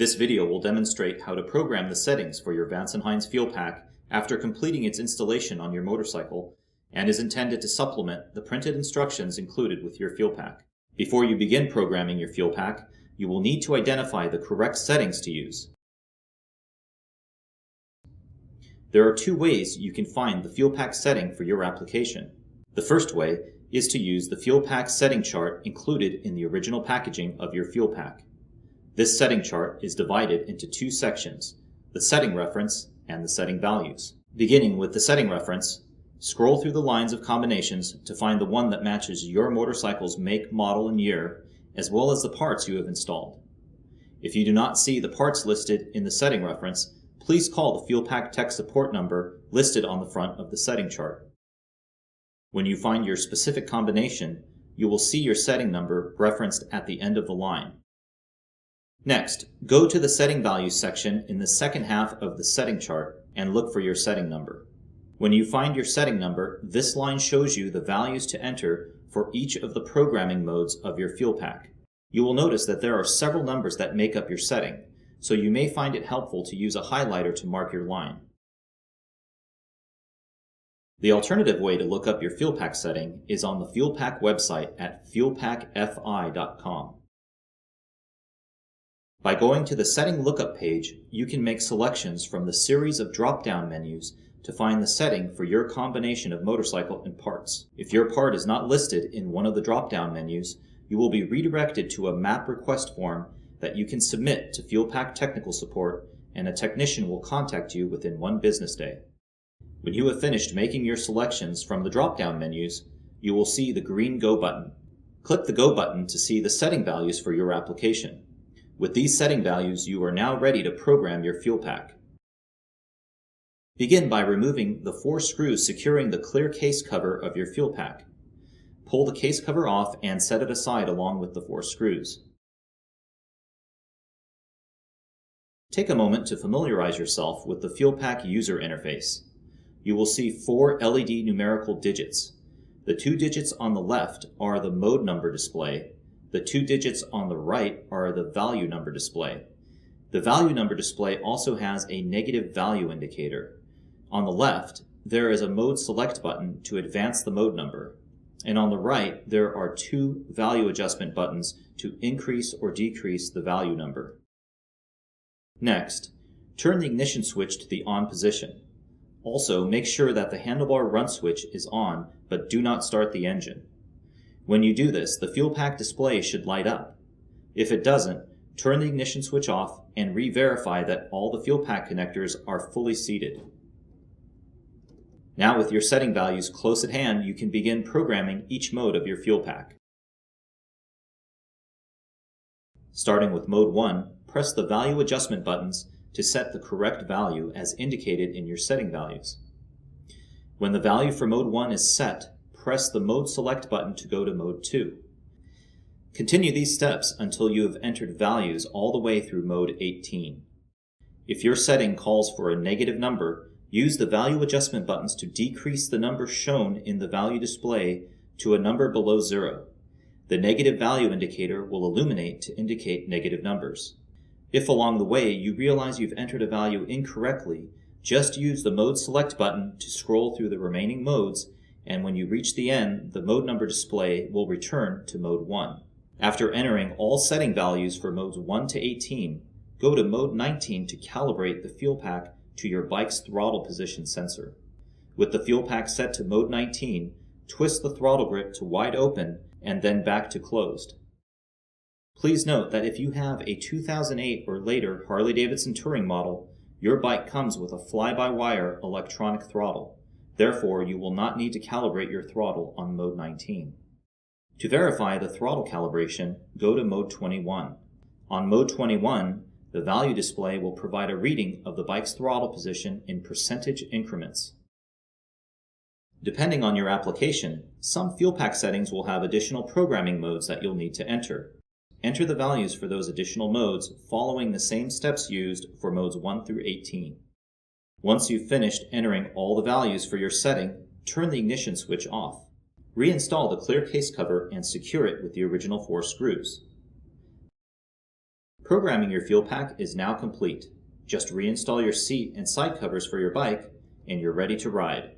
This video will demonstrate how to program the settings for your Vance Hines Fuelpak after completing its installation on your motorcycle, and is intended to supplement the printed instructions included with your Fuelpak. Before you begin programming your Fuelpak, you will need to identify the correct settings to use. There are two ways you can find the Fuelpak setting for your application. The first way is to use the Fuelpak setting chart included in the original packaging of your Fuelpak. This setting chart is divided into two sections, the setting reference and the setting values. Beginning with the setting reference, scroll through the lines of combinations to find the one that matches your motorcycle's make, model, and year, as well as the parts you have installed. If you do not see the parts listed in the setting reference, please call the Fuelpak tech support number listed on the front of the setting chart. When you find your specific combination, you will see your setting number referenced at the end of the line. Next, go to the setting values section in the second half of the setting chart and look for your setting number. When you find your setting number, this line shows you the values to enter for each of the programming modes of your Fuelpak. You will notice that there are several numbers that make up your setting, so you may find it helpful to use a highlighter to mark your line. The alternative way to look up your Fuelpak setting is on the Fuelpak website at fuelpakfi.com. By going to the Setting Lookup page, you can make selections from the series of drop-down menus to find the setting for your combination of motorcycle and parts. If your part is not listed in one of the drop-down menus, you will be redirected to a map request form that you can submit to Fuelpak technical support, and a technician will contact you within 1 business day. When you have finished making your selections from the drop-down menus, you will see the green Go button. Click the Go button to see the setting values for your application. With these setting values, you are now ready to program your Fuelpak. Begin by removing the 4 screws securing the clear case cover of your Fuelpak. Pull the case cover off and set it aside along with the 4 screws. Take a moment to familiarize yourself with the Fuelpak user interface. You will see 4 LED numerical digits. The 2 digits on the left are the mode number display. The 2 digits on the right are the value number display. The value number display also has a negative value indicator. On the left, there is a mode select button to advance the mode number. And on the right, there are 2 value adjustment buttons to increase or decrease the value number. Next, turn the ignition switch to the on position. Also, make sure that the handlebar run switch is on, but do not start the engine. When you do this, the Fuelpak display should light up. If it doesn't, turn the ignition switch off and re-verify that all the Fuelpak connectors are fully seated. Now, with your setting values close at hand, you can begin programming each mode of your Fuelpak. Starting with Mode 1, press the value adjustment buttons to set the correct value as indicated in your setting values. When the value for Mode 1 is set, press the Mode Select button to go to Mode 2. Continue these steps until you have entered values all the way through Mode 18. If your setting calls for a negative number, use the value adjustment buttons to decrease the number shown in the value display to a number below 0. The negative value indicator will illuminate to indicate negative numbers. If along the way you realize you've entered a value incorrectly, just use the Mode Select button to scroll through the remaining modes, and when you reach the end, the mode number display will return to Mode 1. After entering all setting values for modes 1 to 18, go to Mode 19 to calibrate the Fuelpak to your bike's throttle position sensor. With the Fuelpak set to Mode 19, twist the throttle grip to wide open and then back to closed. Please note that if you have a 2008 or later Harley-Davidson touring model, your bike comes with a fly-by-wire electronic throttle. Therefore, you will not need to calibrate your throttle on Mode 19. To verify the throttle calibration, go to Mode 21. On Mode 21, the value display will provide a reading of the bike's throttle position in percentage increments. Depending on your application, some Fuelpak settings will have additional programming modes that you'll need to enter. Enter the values for those additional modes following the same steps used for modes 1 through 18. Once you've finished entering all the values for your setting, turn the ignition switch off. Reinstall the clear case cover and secure it with the original 4 screws. Programming your fuel pack is now complete. Just reinstall your seat and side covers for your bike, and you're ready to ride.